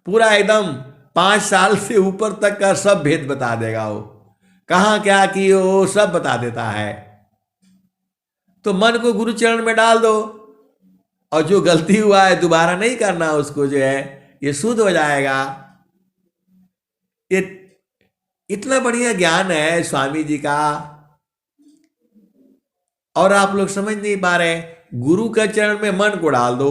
पूरा एकदम 5 साल से ऊपर तक का सब भेद बता देगा। वो कहाँ क्या किए हो सब बता देता है। तो मन को गुरु चरण में डाल दो, और जो गलती हुआ है दोबारा नहीं करना उसको, जो है ये शुद्ध हो जाएगा। ये इतना बढ़िया ज्ञान है स्वामी जी का, और आप लोग समझ नहीं पा रहे। गुरु के चरण में मन को डाल दो,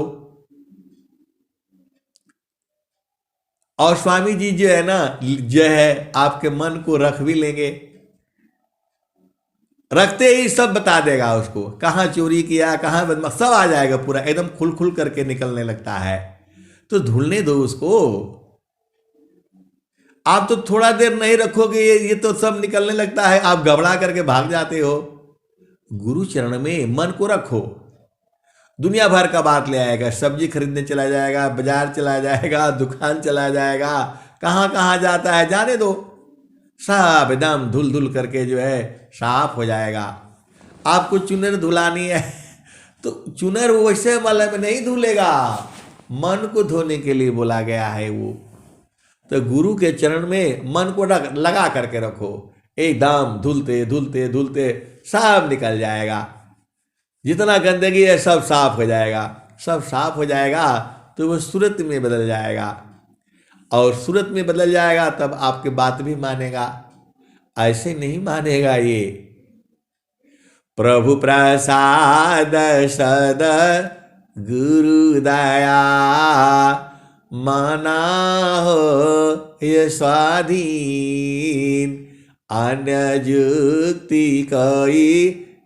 और स्वामी जी जो है ना, जो है आपके मन को रख भी लेंगे, रखते ही सब बता देगा उसको, कहाँ चोरी किया, कहाँ बदमाश, सब आ जाएगा, पूरा एकदम खुल खुल करके निकलने लगता है। तो धुलने दो उसको। आप तो थोड़ा देर नहीं रखोगे, ये तो सब निकलने लगता है, आप घबरा करके भाग जाते हो। गुरु चरण में मन को रखो, दुनिया भर का बात ले आएगा, सब्जी खरीदने चला जाएगा, बाजार चला जाएगा, दुकान चला जाएगा, कहाँ कहाँ जाता है जाने दो, सब एकदम धुल धुल करके जो है साफ हो जाएगा। आपको चुनर धुलानी है तो चुनर वैसे वाले में नहीं धुलेगा, मन को धोने के लिए बोला गया है वो। तो गुरु के चरण में मन को लगा करके रखो, एकदम धुलते धुलते धुलते सब निकल जाएगा, जितना गंदगी है सब साफ हो जाएगा। सब साफ हो जाएगा तो वो सूरत में बदल जाएगा, और सूरत में बदल जाएगा तब आपकी बात भी मानेगा, ऐसे नहीं मानेगा ये। प्रभु प्रसाद सद गुरु दया, माना हो ये स्वाधीन, अन्य युक्ति कोई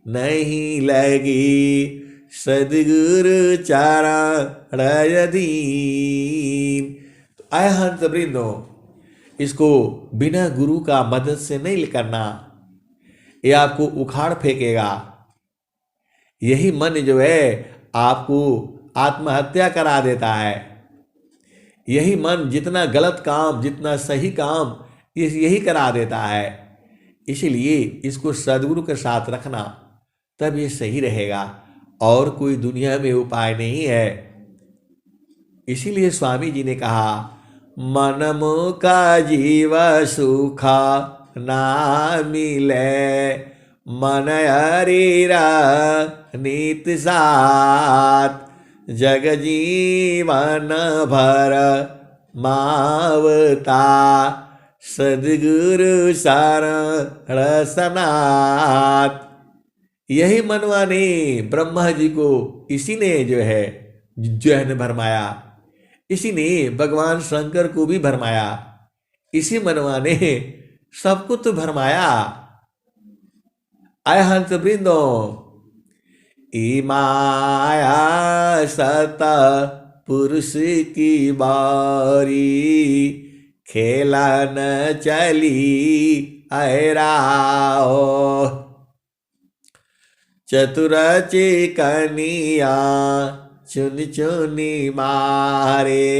नहीं लगी, सदगुरु चरण अधीन। आय हंस वृंदो, इसको बिना गुरु का मदद से नहीं करना, ये आपको उखाड़ फेंकेगा। यही मन जो है आपको आत्महत्या करा देता है। यही मन जितना गलत काम जितना सही काम यही करा देता है। इसलिए इसको सदगुरु के साथ रखना, तब ये सही रहेगा, और कोई दुनिया में उपाय नहीं है। इसीलिए स्वामी जी ने कहा, मन मुका जीव सुखा ना मिले, मन हरीरा नित साथ, जग जीवन भर मावता, सदगुरु शरण सनात। यही मनवा ने ब्रह्मा जी को, इसी ने जो है जहन भरमाया, इसी ने भगवान शंकर को भी भरमाया, इसी मनवा ने सबको तो भरमाया। आय हंस वृंदो, ई माया सत पुरुष की बारी, खेला न चली ऐराओ, चतुर चिकनिया चुन चुनी मारे,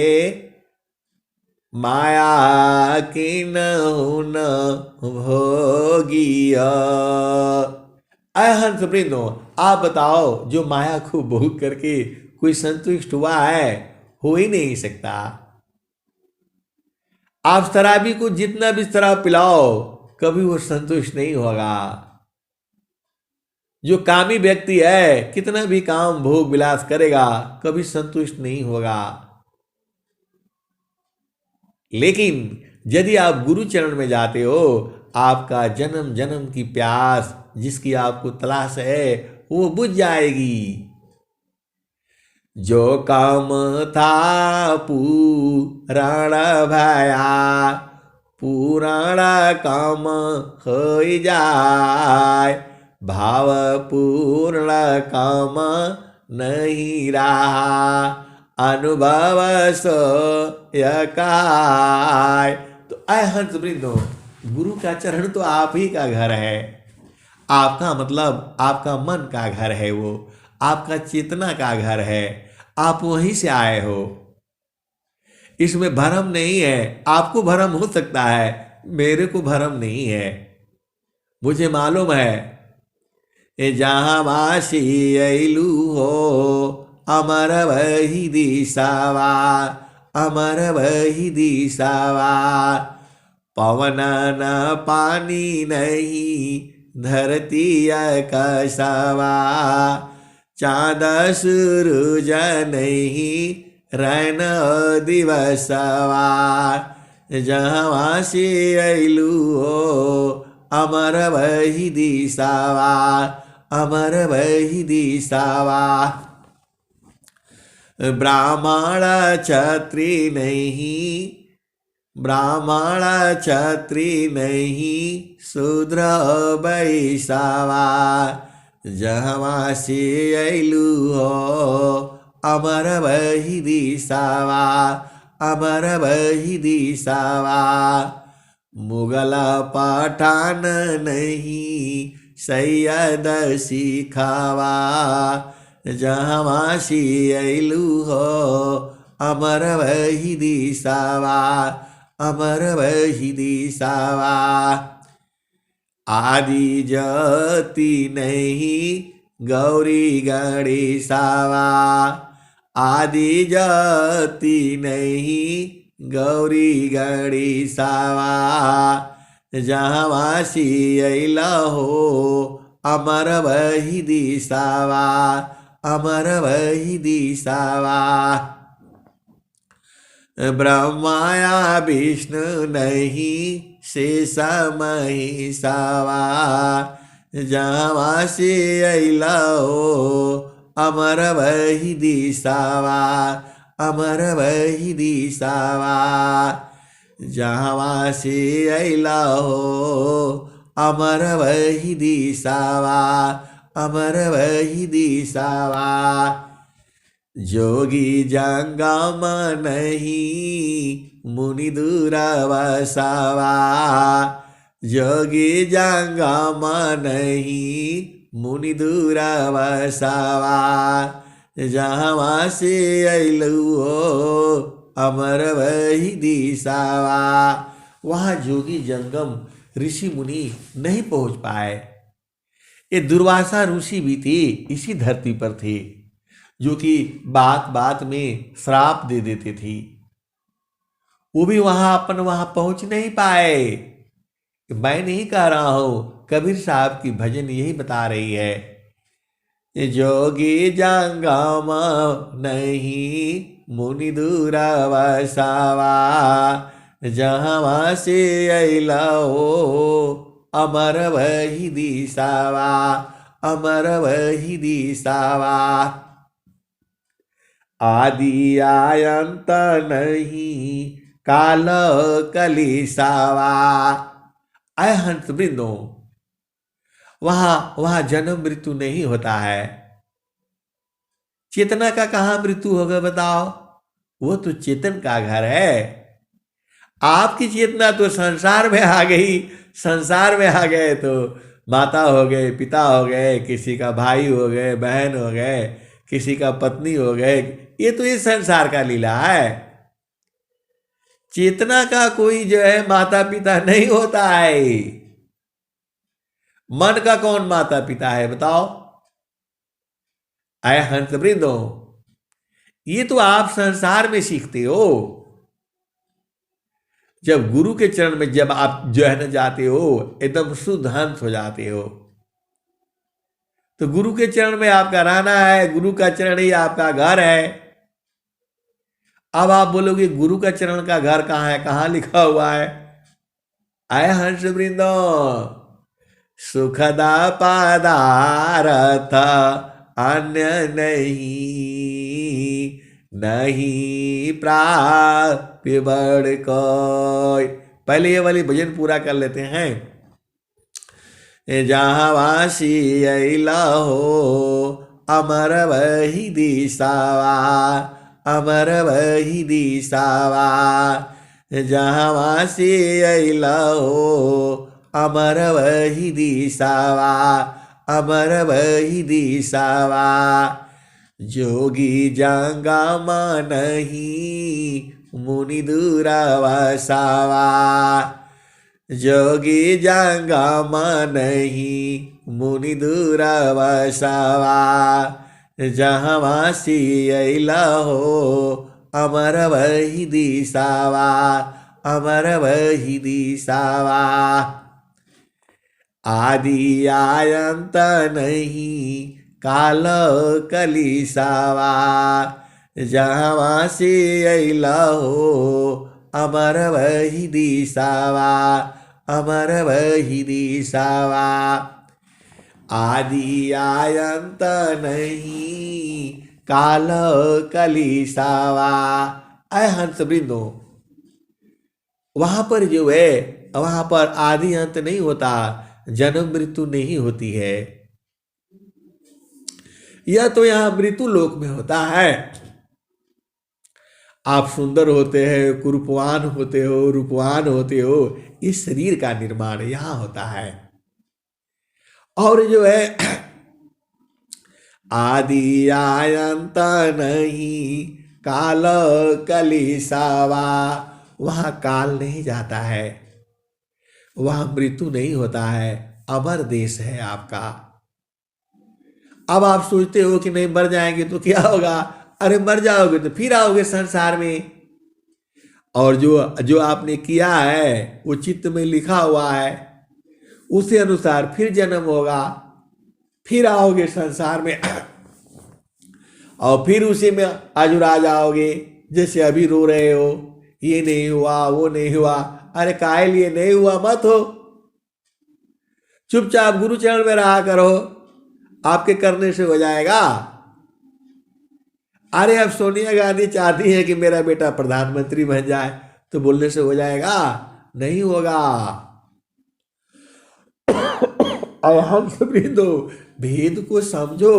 माया की न भोगिया। आय हंस वृंदो, आप बताओ, जो माया को भोग करके कोई संतुष्ट हुआ है? हो ही नहीं सकता। आप शराबी को जितना भी शराब पिलाओ, कभी वो संतुष्ट नहीं होगा। जो कामी व्यक्ति है, कितना भी काम भोग विलास करेगा, कभी संतुष्ट नहीं होगा। लेकिन यदि आप गुरु चरण में जाते हो, आपका जन्म जन्म की प्यास जिसकी आपको तलाश है वो बुझ जाएगी। जो काम था पुराण भया, पुराण काम हो जाए, भाव पूर्ण काम नहीं रहा, अनुभव सो यकाय। तो अय हंस वृंदो, गुरु का चरण तो आप ही का घर है। आपका मतलब आपका मन का घर है, वो आपका चेतना का घर है, आप वहीं से आए हो। इसमें भरम नहीं है। आपको भरम हो सकता है, मेरे को भरम नहीं है। मुझे मालूम है ए जहाँ वासी ऐलू हो, अमर वही दिशावा, अमर वही दिशावा। पवन न पानी नहीं, धरती आकाशवा। चाँद सूरज नहीं, रैन दिवसवा। जहाँ से ऐलू हो, अमर वही दिशावा, अमर वही दिशावा। ब्राह्मण क्षत्रि नहीं, ब्राह्मण क्षत्रि नहीं, शूद्र वैश्यवा। जहाँ से ऐलू हो, अमर वही दिशावा, अमर वही दिशावा। मुगल पठान नहीं, सैयद सिखावा। जहाँ से ऐलू हो, अमर वही दिशावा, अमर वही दिशावा। आदि जाति नहीं, गौरी गणेशावा। आदि जाति नहीं, गौरी गणेशावा। जहाँ से ऐला हो, अमर वही दिशावा, अमर वही दिशावा। ब्रह्माया विष्णु नहीं, शेष महेशावा। जहाँ से ऐला हो, अमर वही दिशावा, अमर वही दिशावा। जहाँ से ऐला हो, अमर वही दिशावा, अमर वही दिशावा। जोगी जंगम नहीं, मुनि दूरवसावा। जोगी जंगम नहीं, मुनि दूरवसावा। जहाँ से ऐलू हो, अमर वही दिशावा। वहाँ जोगी जंगम ऋषि मुनि नहीं पहुँच पाए। ये दुर्वासा ऋषि भी थे, इसी धरती पर थे, जो कि बात बात में श्राप दे देते थे। वो भी वहां पहुंच नहीं पाए। मैं नहीं कह रहा हूं, कबीर साहब की भजन यही बता रही है। जोगी जंगम नहीं, मुनि दूरवसावा। जहाँ से ऐला हो, अमर वही दिशावा, अमर वही दिशावा। आदि आयंत नहीं, काल कलिसावा। आय हंस वृंदो, वहां जन्म मृत्यु नहीं होता है। चेतना का कहां मृत्यु होगा बताओ? वो तो चेतन का घर है। आपकी चेतना तो संसार में आ गई। संसार में आ गए तो माता हो गए, पिता हो गए, किसी का भाई हो गए, बहन हो गए, किसी का पत्नी हो गए। ये तो इस संसार का लीला है। चेतना का कोई जो है माता पिता नहीं होता है। मन का कौन माता पिता है बताओ? आय हंस वृंदो, ये तो आप संसार में सीखते हो। जब गुरु के चरण में जब आप जो है ना जाते हो, एकदम शुद्ध हंस हो जाते हो। तो गुरु के चरण में आपका रहना है, गुरु का चरण ही आपका घर है। अब आप बोलोगे गुरु का चरण का घर कहाँ है, कहाँ लिखा हुआ है? आय हंस वृंदो, सुखदा पदारथ अन्य नहीं, नहीं प्राप्य बड़ कोई। पहले ये वाली भजन पूरा कर लेते हैं। जहाँ वासी ऐला हो, अमर वही दिशावा, अमर वही दिशावा, जहाँ से अइला हो अमर वही दिशावा, अमर वही दिशावा। जोगी जंगा नहीं मुनि दूरा वसावा, जोगी जंगा नहीं मुनि दूरा वसावा। जहाँ से अइला हो अमर वही दिशावा, अमर वही दिशावा। आदि आयंत नहीं काल कलिसावा, जहाँ से अइला हो अमर वही दिशावा, अमर वही दिशावा। आदि आयंत नहीं काल कलिसावा। अय हंस वृंदो, वहां पर जो है वहां पर आदि अंत नहीं होता, जन्म मृत्यु नहीं होती है। यह तो यहां मृत्यु लोक में होता है। आप सुंदर होते हैं, कुरूपवान होते हो, रूपवान होते हो, इस शरीर का निर्माण यहां होता है। और जो है आदि आयंत नहीं काल कलिसावा, वहां काल नहीं जाता है, वहां मृत्यु नहीं होता है, अमर देश है आपका। अब आप सोचते हो कि नहीं मर जाएंगे तो क्या होगा? अरे मर जाओगे तो फिर आओगे संसार में, और जो आपने किया है वो चित्त में लिखा हुआ है, उसी अनुसार फिर जन्म होगा, फिर आओगे संसार में और फिर उसी में अजुरा जाओगे। जैसे अभी रो रहे हो, ये नहीं हुआ वो नहीं हुआ, अरे काहे लिए नहीं हुआ मत हो, चुपचाप गुरु चरण में रहा करो, आपके करने से हो जाएगा। अरे अब सोनिया गांधी चाहती है कि मेरा बेटा प्रधानमंत्री बन जाए, तो बोलने से हो जाएगा? नहीं होगा। हम सभी दो भेद को समझो,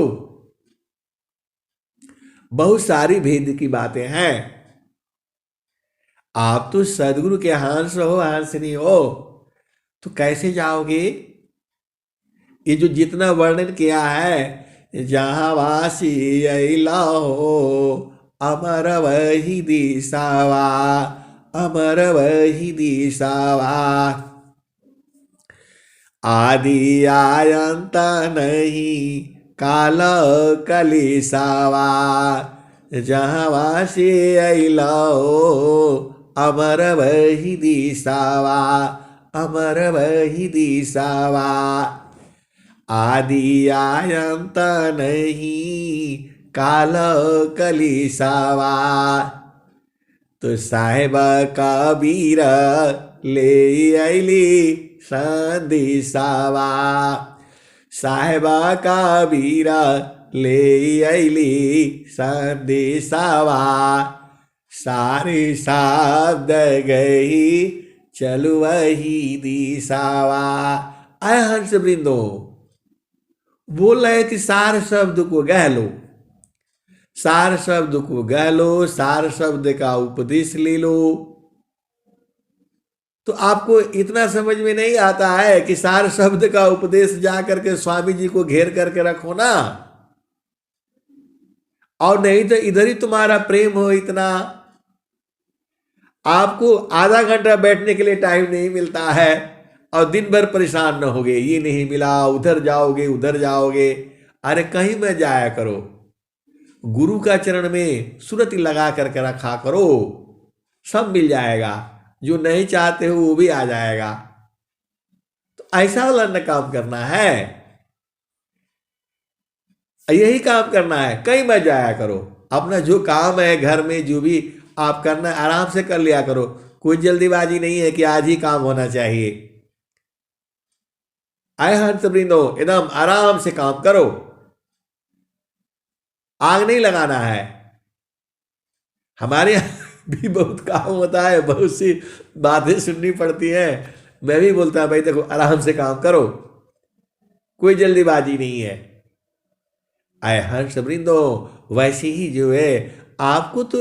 बहुत सारी भेद की बातें हैं। आप तो सदगुरु के हंस हो, हंसनी हो, तो कैसे जाओगे? ये जो जितना वर्णन किया है, जहाँ वासी अइला हो अमर वही दिशावा, अमर वही दिशावा। आदि आयंत नहीं काल कलिसावा, जहाँ वासी अइला हो अमर वही दिशावा, अमर वही दिशावा। आदि आयंत नहीं काल कलिसावा। तो साहेबा कबीर ले अइली संदेशावा, साहेबा कबीर ले अइली संदेशावा। सारे शब्द गई चलु वही दिशावा। आय हंस वृंदो, बोल रहे कि सार शब्द को गह लो, सार शब्द को गह लो, सार शब्द का उपदेश ले लो। तो आपको इतना समझ में नहीं आता है कि सार शब्द का उपदेश जा करके स्वामी जी को घेर करके रखो ना, और नहीं तो इधर ही तुम्हारा प्रेम हो इतना। आपको आधा घंटा बैठने के लिए टाइम नहीं मिलता है और दिन भर परेशान न होगे, ये नहीं मिला, उधर जाओगे उधर जाओगे। अरे कहीं में जाया करो, गुरु का चरण में सुरति लगा करके रखा करो, सब मिल जाएगा। जो नहीं चाहते हो वो भी आ जाएगा। तो ऐसा वाला न काम करना है, यही काम करना है। कहीं मत जाया करो, अपना जो काम है घर में जो भी आप करना है आराम से कर लिया करो। कोई जल्दीबाजी नहीं है कि आज ही काम होना चाहिए। आए हंस वृंदो, एकदम आराम से काम करो, आग नहीं लगाना है। हमारे यहाँ भी बहुत काम होता है, बहुत सी बातें सुननी पड़ती है। मैं भी बोलता हूं भाई देखो आराम से काम करो, कोई जल्दीबाजी नहीं है। आए हंस वृंदो, वैसे ही जो है आपको तो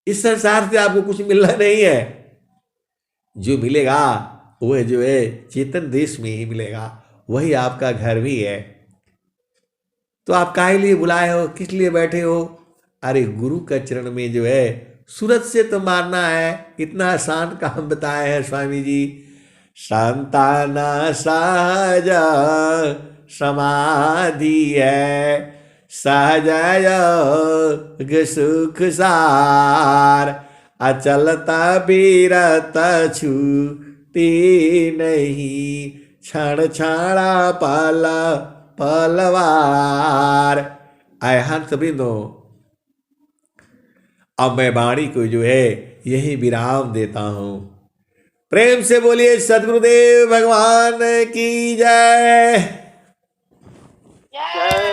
इस संसार से आपको कुछ मिलना नहीं है। जो मिलेगा वह जो है चेतन देश में ही मिलेगा, वही आपका घर भी है। तो आप काहे लिए बुलाए हो, किस लिए बैठे हो? अरे गुरु का चरण में जो है सूरज से तो मारना है, इतना आसान काम बताए हैं स्वामी जी। संताना सहज समाधि है, सहज योग सुख सार, अचलता बीरत छूटी नहीं, क्षण क्षण पल पलवार। आय हंस वृंदो, अब मैं वाणी को जो है यही विराम देता हूं। प्रेम से बोलिए सदगुरुदेव भगवान की जय। जय